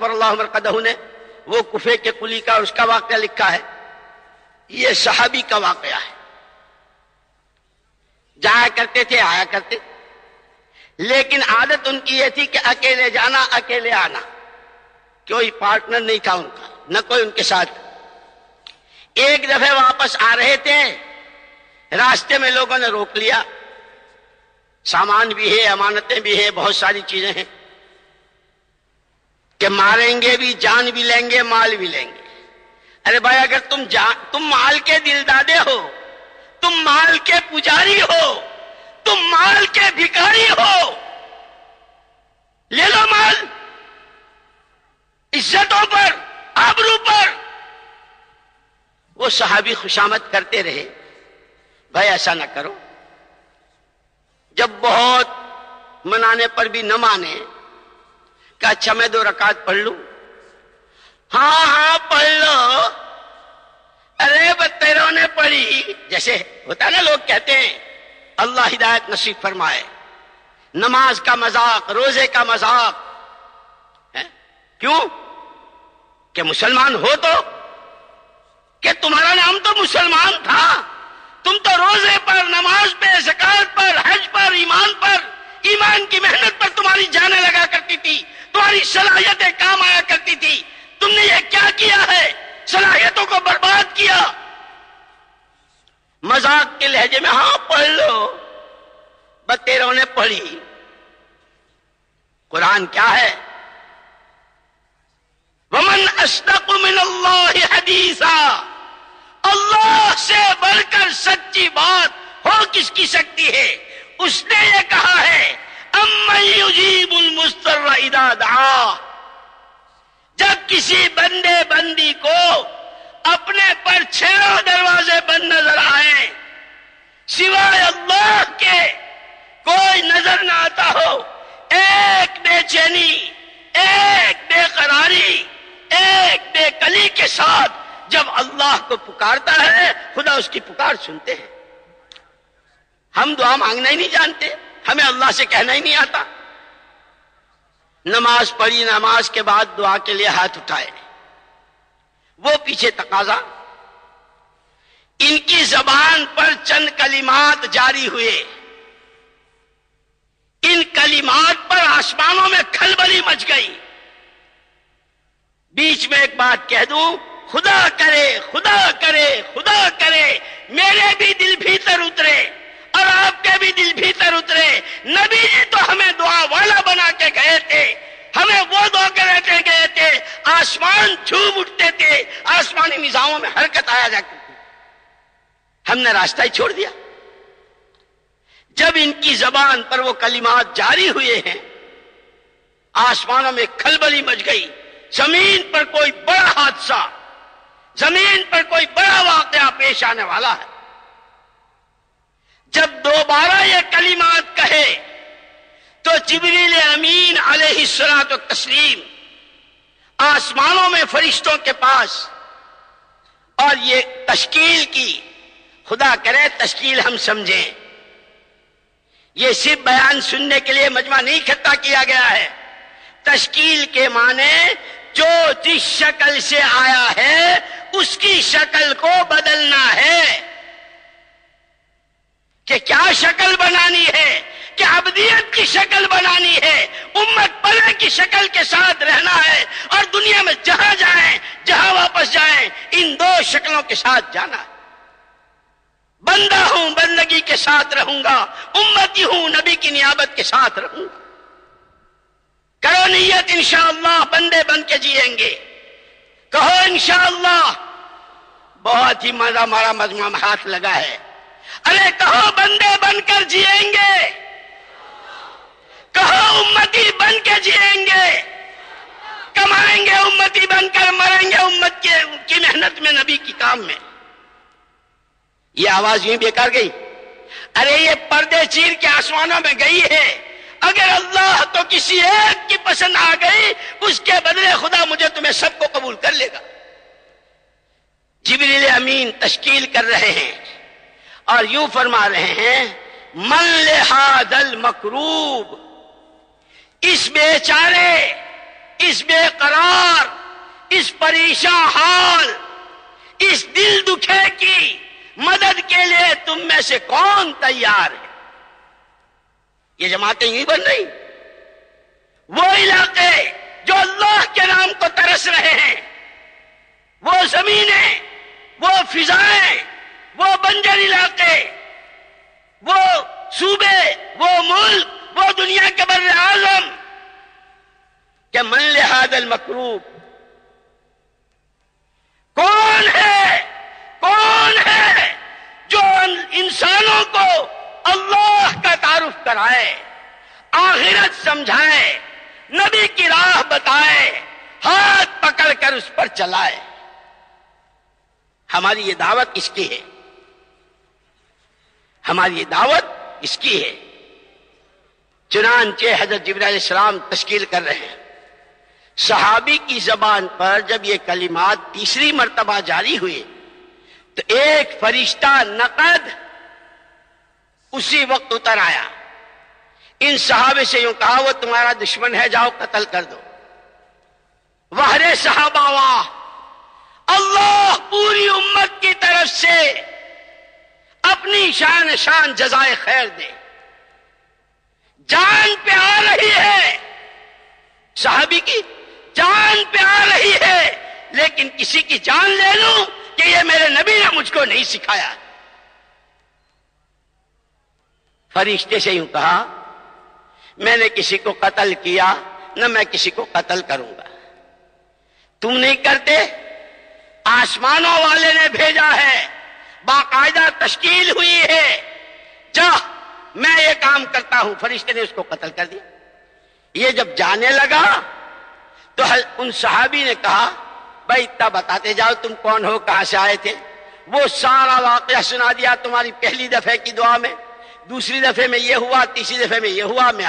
اللہ مرقدہ نے وہ کفے کے قلی کا اس کا واقعہ لکھا ہے. یہ صحابی کا واقعہ ہے. جایا کرتے تھے آیا کرتے، لیکن عادت ان کی یہ تھی کہ اکیلے جانا اکیلے آنا، کوئی پارٹنر نہیں تھا ان کا، نہ کوئی ان کے ساتھ. ایک دفعہ واپس آ رہے تھے، راستے میں لوگوں نے روک لیا. سامان بھی ہے، امانتیں بھی ہے، بہت ساری چیزیں ہیں کہ ماریں گے بھی، جان بھی لیں گے، مال بھی لیں گے. ارے بھائی اگر تم مال کے دل دادے ہو، تم مال کے پجاری ہو، تم مال کے بھکاری ہو، لے لو مال، عزتوں پر، آبرو پر. وہ صحابی خوشامد کرتے رہے، بھائی ایسا نہ کرو. جب بہت منانے پر بھی نہ مانے کہ اچھا میں 2 رکعت پڑھ لوں. ہاں پڑھ لو. ارے بتیروں نے پڑھی، جیسے ہوتا ہے نا، لوگ کہتے ہیں اللہ ہدایت نصیب فرمائے، نماز کا مذاق، روزے کا مذاق. کیوں؟ کہ مسلمان ہو تو، کہ تمہارا نام تو مسلمان تھا، تم تو روزے پر، نماز پہ، زکات پر، حج پر، ایمان کی محنت پر تمہاری جانیں لگا کرتی تھی، تمہاری صلاحیتیں کام آیا کرتی تھی. تم نے یہ کیا کیا ہے؟ صلاحیتوں کو برباد کیا. مذاق کے لہجے میں ہاں پڑھ لو. بتیروں نے پڑھی. قرآن کیا ہے؟ وَمَنْ أَصْدَقُ مِنَ اللَّهِ حَدِيثًا. اللہ سے بڑھ کر سچی بات ہو کس کی سکتی ہے؟ اس نے یہ کہا ہے اَمَّن يُجِيبُ الْمُضْطَرَّ إِذَا دَعَاهُ. جب کسی بندے بندی کو اپنے پر 6 دروازے بند نظر آئیں، سوائے اللہ کے کوئی نظر نہ آتا ہو، ایک بے چینی، ایک بے قراری، ایک بے کلی کے ساتھ جب اللہ کو پکارتا ہے، خدا اس کی پکار سنتے ہیں. ہم دعا مانگنا ہی نہیں جانتے، ہمیں اللہ سے کہنا ہی نہیں آتا. نماز پڑھی، نماز کے بعد دعا کے لیے ہاتھ اٹھائے، وہ پیچھے تقاضا. ان کی زبان پر چند کلمات جاری ہوئے، ان کلمات پر آسمانوں میں کھلبلی مچ گئی. بیچ میں ایک بات کہہ دوں، خدا کرے، خدا کرے، خدا کرے میرے بھی دل بھیتر اترے اور آپ کے بھی دل بھیتر اترے. نبی جی تو ہمیں دعا والا بنا کے گئے تھے، ہمیں وہ دعا کرے کے گئے تھے، آسمان جھوم اٹھتے تھے، آسمانی نظاموں میں حرکت آیا کرتی تھی. ہم نے راستہ ہی چھوڑ دیا. جب ان کی زبان پر وہ کلمات جاری ہوئے ہیں، آسمانوں میں کھلبلی مچ گئی. زمین پر کوئی بڑا حادثہ، زمین پر کوئی بڑا واقعہ پیش آنے والا ہے. جب دوبارہ یہ کلمات کہے تو جبریل امین علیہ الصلوۃ والتسلیم آسمانوں میں فرشتوں کے پاس، اور یہ تشکیل کی، خدا کرے تشکیل ہم سمجھیں، یہ صرف بیان سننے کے لیے مجمع نہیں اکٹھا کیا گیا ہے. تشکیل کے معنی جو جس شکل سے آیا ہے اس کی شکل کو بدلنا ہے. کہ کیا شکل بنانی ہے؟ کہ عبدیت کی شکل بنانی ہے، امت پلے کی شکل کے ساتھ رہنا ہے، اور دنیا میں جہاں جائیں، جہاں واپس جائیں، ان 2 شکلوں کے ساتھ جانا ہے. بندہ ہوں، بندگی کے ساتھ رہوں گا، امتی ہوں، نبی کی نیابت کے ساتھ رہوں گا. کرو نیت انشاءاللہ بندے بن کے جیئیں گے. کہو انشاءاللہ. بہت ہی مزہ ہمارا مجمع میں ہاتھ لگا ہے. ارے کہو بندے بن کر جیئیں گے، کہو امتی بن کے جیئیں گے، کمائیں گے امتی بن کر، مریں گے امت کی محنت میں، نبی کی کام میں. یہ آواز یوں بیکار گئی؟ ارے یہ پردے چیر کے آسمانوں میں گئی ہے. اگر اللہ تو کسی ایک کی پسند آ گئی، اس کے بدلے خدا مجھے تمہیں سب کو قبول کر لے گا. جبریل امین تشکیل کر رہے ہیں اور یوں فرما رہے ہیں من لہذا المکروب، اس بیچارے اس بے قرار، اس پریشان حال، اس دل دکھے کی مدد کے لیے تم میں سے کون تیار ہے؟ یہ جماعتیں یوں بن رہی، وہ علاقے جو اللہ کے نام کو ترس رہے ہیں، وہ زمینیں، وہ فضائیں، وہ بنجر علاقے، وہ صوبے، وہ ملک، وہ دنیا کے بر اعظم کہ من لہذا المکروب کون ہے جو انسانوں کو اللہ کا تعارف کرائے، آخرت سمجھائے، نبی کی راہ بتائے، ہاتھ پکڑ کر اس پر چلائے۔ ہماری یہ دعوت اس کی ہے، ہماری یہ دعوت اس کی ہے۔ چنانچہ حضرت جبرائیل علیہ السلام تشکیل کر رہے ہیں، صحابی کی زبان پر جب یہ کلمات تیسری مرتبہ جاری ہوئے تو ایک فرشتہ نقد اسی وقت اتر آیا، ان صحابے سے یوں کہا وہ تمہارا دشمن ہے، جاؤ قتل کر دو۔ وحرے صحابہ واہ، اللہ پوری امت کی طرف سے اپنی شان جزائے خیر دے۔ جان پہ آ رہی ہے، صحابی کی جان پہ آ رہی ہے، لیکن کسی کی جان لے لوں کہ یہ میرے نبی نے مجھ کو نہیں سکھایا۔ فرشتے سے یوں کہا میں نے کسی کو قتل کیا نہ میں کسی کو قتل کروں گا، تم نہیں کرتے، آسمانوں والے نے بھیجا ہے، باقاعدہ تشکیل ہوئی ہے، جا میں یہ کام کرتا ہوں۔ فرشتے نے اس کو قتل کر دیا۔ یہ جب جانے لگا تو ان صحابی نے کہا بھائی اتنا بتاتے جاؤ تم کون ہو، کہاں سے آئے تھے۔ وہ سارا واقعہ سنا دیا، تمہاری پہلی دفعہ کی دعا میں، دوسری دفعے میں یہ ہوا، تیسری دفعے میں یہ ہوا، میں